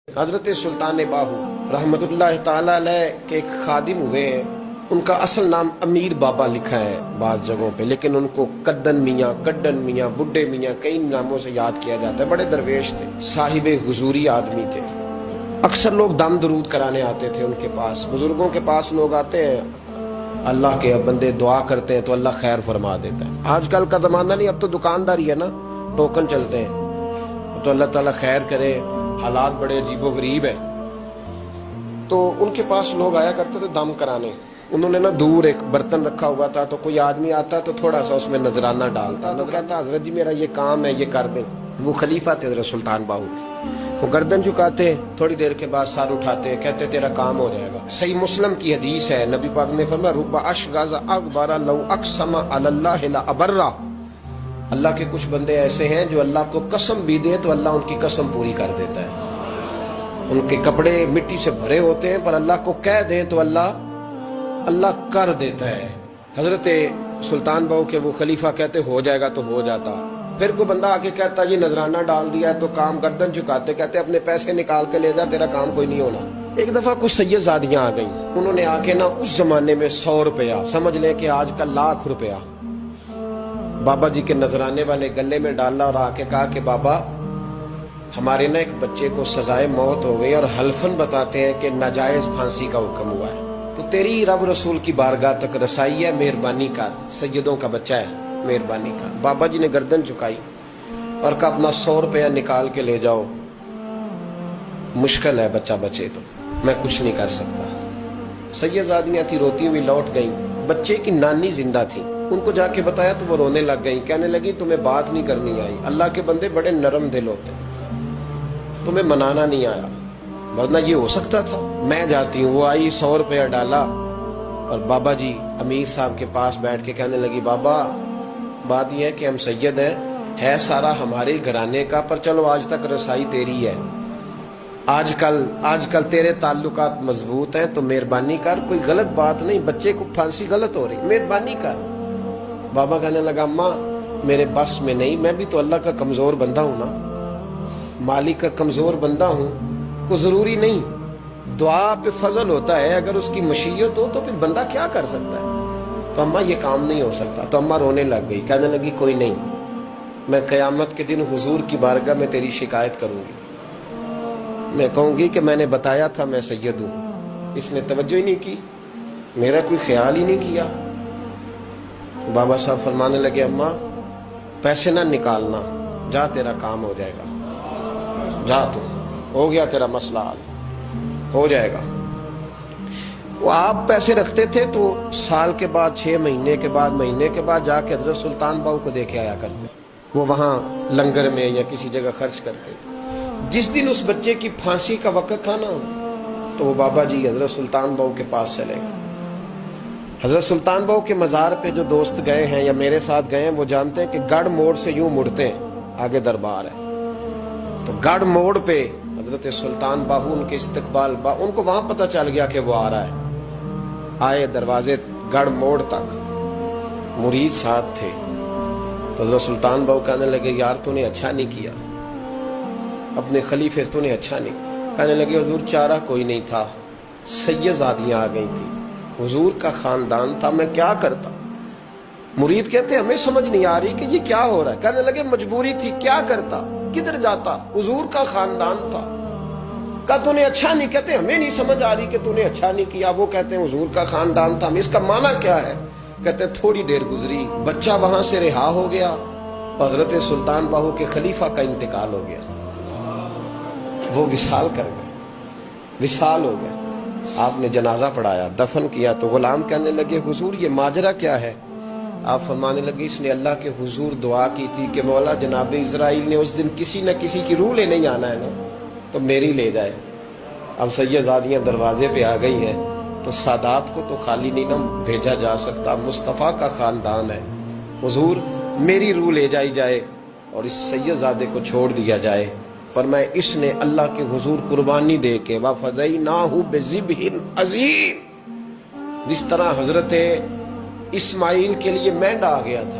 حضرت سلطان باہو رحمتullah تعالی علیہ کے ایک خادم ہوئے ہیں. ان کا اصل نام امیر بابا لکھا ہے بعض جگہوں پہ، لیکن ان کو کدن میاں، کڈن میاں، بڈھے میاں کئی ناموں سے یاد کیا جاتا ہے. بڑے درویش تھے، صاحب حضوری آدمی تھے. اکثر لوگ دم درود کرانے آتے تھے ان کے پاس. بزرگوں کے پاس لوگ آتے ہیں، اللہ کے بندے دعا کرتے ہیں تو اللہ خیر فرما دیتا ہے. آج کل کا زمانہ نہیں، اب تو دکانداری ہے نا، ٹوکن چلتے ہیں تو اللہ تعالیٰ خیر کرے. حالات بڑے عجیب و غریب ہیں. تو ان کے پاس لوگ آیا کرتے تھے دم کرانے. انہوں نے نا دور ایک برتن رکھا ہوا تھا، تو کوئی آدمی آتا تو تھوڑا سا اس میں نذرانہ ڈالتا. کہتا حضرت جی میرا یہ کام ہے، یہ کر دیں. وہ خلیفہ تھے حضرت سلطان باہو. وہ گردن جھکاتے، تھوڑی دیر کے بعد سر اٹھاتے، کہتے تیرا کام ہو جائے گا. صحیح مسلم کی حدیث ہے، نبی پاک نے فرمایا رب اشغاز اغبر لو اقسم علی اللہ لابرہ. اللہ کے کچھ بندے ایسے ہیں جو اللہ کو قسم بھی دے تو اللہ ان کی قسم پوری کر دیتا ہے. ان کے کپڑے مٹی سے بھرے ہوتے ہیں، پر اللہ کو کہہ دیں تو اللہ کر دیتا ہے. حضرت سلطان باہو کے وہ خلیفہ کہتے ہو جائے گا تو ہو جاتا. پھر کوئی بندہ آ کے کہتا یہ نذرانہ ڈال دیا ہے تو کام گردن جھکاتے کہتے اپنے پیسے نکال کے لے جا، تیرا کام کوئی نہیں ہونا. ایک دفعہ کچھ سید زادیاں آ گئیں. انہوں نے آ کے نا اس زمانے میں 100 روپیہ، سمجھ لیں کہ آج کا 1,00,000 روپیہ بابا جی کے نذرانے والے گلے میں ڈالا اور آ کے کہا کہ بابا ہمارے نا ایک بچے کو سزائے موت ہو گئی اور حلفاً بتاتے ہیں کہ ناجائز پھانسی کا حکم ہوا ہے، تو تیری رب رسول کی بارگاہ تک رسائی ہے، مہربانی کر، سیدوں کا بچہ ہے، مہربانی کر. بابا جی نے گردن جھکائی اور کہا اپنا 100 روپیہ نکال کے لے جاؤ، مشکل ہے بچہ بچے تو میں کچھ نہیں کر سکتا. سیدزادیاں تھی، روتی ہوئی لوٹ گئیں. بچے کی نانی زندہ تھی. ان کو جا کے بتایا تو وہ رونے لگ گئیں، کہنے لگی تمہیں بات نہیں کرنی آئی. اللہ کے بندے بڑے نرم دل ہوتے ہیں، تمہیں منانا نہیں آیا، ورنہ یہ ہو سکتا تھا. میں جاتی ہوں. وہ آئی، 100 روپیہ ڈالا اور بابا جی امیر صاحب کے پاس بیٹھ کے کہنے لگی بابا بات یہ ہے کہ ہم سید ہیں، ہے سارا ہمارے گھرانے کا، پر چلو آج تک رسائی تیری ہے. آج کل تیرے تعلقات مضبوط ہیں تو مہربانی کر، کوئی غلط بات نہیں، بچے کو پھانسی غلط ہو رہی، مہربانی کر. بابا کہنے لگا اماں میرے بس میں نہیں، میں بھی تو اللہ کا کمزور بندہ ہوں نا، مالک کا کمزور بندہ ہوں. کو ضروری نہیں، دعا پہ فضل ہوتا ہے، اگر اس کی مشیت ہو تو پھر بندہ کیا کر سکتا ہے. تو اماں یہ کام نہیں ہو سکتا. تو اماں رونے لگ گئی، کہنے لگی کوئی نہیں، میں قیامت کے دن حضور کی بارگاہ میں تیری شکایت کروں گی. میں کہوں گی کہ میں نے بتایا تھا میں سید ہوں، اس نے توجہ ہی نہیں کی، میرا کوئی خیال ہی نہیں کیا. بابا صاحب فرمانے لگے اماں پیسے نہ نکالنا، جا تیرا کام ہو جائے گا، جا تو ہو گیا تیرا مسئلہ حل ہو جائے گا. وہ آپ پیسے رکھتے تھے تو سال کے بعد، 6 مہینے کے بعد، مہینے کے بعد جا کے حضرت سلطان باہو کو دے کے آیا کرتے. وہ وہاں لنگر میں یا کسی جگہ خرچ کرتے. جس دن اس بچے کی پھانسی کا وقت تھا نا، تو وہ بابا جی حضرت سلطان باہو کے پاس چلے گئے. حضرت سلطان باہو کے مزار پہ جو دوست گئے ہیں یا میرے ساتھ گئے ہیں وہ جانتے ہیں کہ گڑھ موڑ سے یوں مڑتے ہیں، آگے دربار ہے. تو گڑھ موڑ پہ حضرت سلطان باہو ان کے استقبال، ان کو وہاں پتہ چل گیا کہ وہ آ رہا ہے. آئے دروازے گڑھ موڑ تک، مرید ساتھ تھے. تو حضرت سلطان باہو کہنے لگے یار تو نے اچھا نہیں کیا، اپنے خلیفے تو نے اچھا نہیں. کہنے لگے حضور چارہ کوئی نہیں تھا، سیدزادیاں آ گئی تھی، حضور کا خاندان تھا، میں کیا کرتا. مرید کہتے ہمیں سمجھ نہیں آ رہی کہ یہ کیا ہو رہا ہے. کہنے لگے مجبوری تھی، کیا کرتا، کدھر جاتا، حضور کا خاندان تھا. کہا تو نے اچھا نہیں، کہتے ہمیں نہیں سمجھ آ رہی کہ تو نے اچھا نہیں کیا. وہ کہتے ہیں حضور کا خاندان تھا، اس کا معنی کیا ہے. کہتے ہیں تھوڑی دیر گزری، بچہ وہاں سے رہا ہو گیا، حضرت سلطان باہو کے خلیفہ کا انتقال ہو گیا، وہ وصال کر گئے، وصال ہو گئے. آپ نے جنازہ پڑھایا، دفن کیا. تو غلام کہنے لگے حضور یہ ماجرا کیا ہے. آپ فرمانے لگے اس نے اللہ کے حضور دعا کی تھی کہ مولا جناب اسرائیل نے اس دن کسی نہ کسی کی روح لینے جانا ہے نا، تو میری لے جائے. اب سیدزادیاں دروازے پہ آ گئی ہیں، تو سادات کو تو خالی نہیں نہ بھیجا جا سکتا، مصطفیٰ کا خاندان ہے. حضور میری روح لے جائی جائے اور اس سیدزادے کو چھوڑ دیا جائے. فرمایا اس نے اللہ کے حضور قربانی دے کے وَفَدَيْنَاهُ بِذِبْحٍ عَظِيمٍ، جس طرح حضرت اسماعیل کے لیے مینڈا آ گیا تھا،